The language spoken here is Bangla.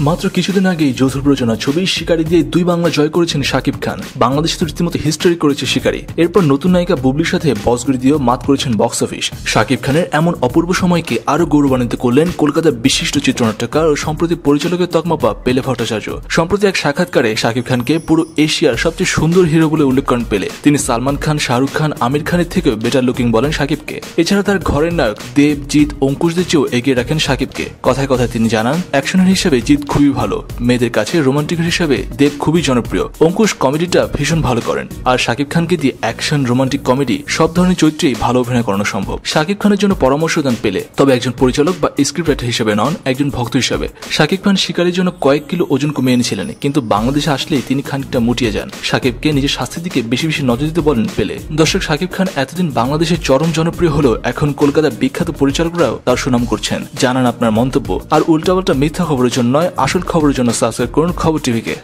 মাত্র কিছুদিন আগেই যৌথ প্রযোজনা ছবি শিকারি দিয়ে দুই বাংলা জয় করেছেন শাকিব খান। বাংলাদেশে তো রীতিমতো হিস্টোরি করেছে শিকারি। এরপর নতুন নায়িকা বুবলির সাথে বসগড়ি দিয়েও মাত করেছেন বক্স অফিস। শাকিব খানের এমন অপূর্ব সময়কে আরো গৌরবান্বিত করলেন কলকাতার বিশিষ্ট চিত্রনাট্যকার ও সম্প্রতি পরিচালকের তকমা পাওয়া পেলে ভট্টাচার্য। সম্প্রতি এক সাক্ষাৎকারে শাকিব খানকে পুরো এশিয়ার সবচেয়ে সুন্দর হিরো বলে উল্লেখ করেন পেলে। তিনি সালমান খান, শাহরুখ খান, আমির খানের থেকেও বেটার লুকিং বলেন শাকিবকে। এছাড়া তার ঘরের নায়ক দেব, জিৎ, অঙ্কুশদের চেয়েও এগিয়ে রাখেন শাকিবকে। কথায় কথায় তিনি জানান, অ্যাকশনের হিসেবে জিৎ খুবই ভালো, মেয়েদের কাছে রোমান্টিক হিসেবে দেব খুবই জনপ্রিয়, অঙ্কুশ কমেডিটা ভীষণ ভালো করেন। আর শাকিব খানকে দিয়ে অ্যাকশন, রোমান্টিক, কমেডি সব ধরনের চরিত্রেই ভালো অভিনয় করানো সম্ভব। শাকিব খানের জন্য পরামর্শ দেন পেলে, তবে একজন পরিচালক বা স্ক্রিপ্ট রাইটার হিসেবে নন, একজন ভক্ত হিসেবে। শাকিব খান শিকারের জন্য কয়েক কিলো ওজন কমিয়ে এনেছিলেন, কিন্তু বাংলাদেশে আসলেই তিনি খানিকটা মুটিয়ে যান। শাকিবকে নিজের স্বাস্থ্যের দিকে বেশি বেশি নজর দিতে বলেন পেলে। দর্শক, শাকিব খান এতদিন বাংলাদেশের চরম জনপ্রিয় হলেও এখন কলকাতার বিখ্যাত পরিচালকরাও তার সুনাম করছেন। জানান আপনার মন্তব্য। আর উল্টাপাল্টা মিথ্যা খবরের জন্য নয়, আসল খবরের জন্য সাবস্ক্রাইব করুন খবর টিভিকে।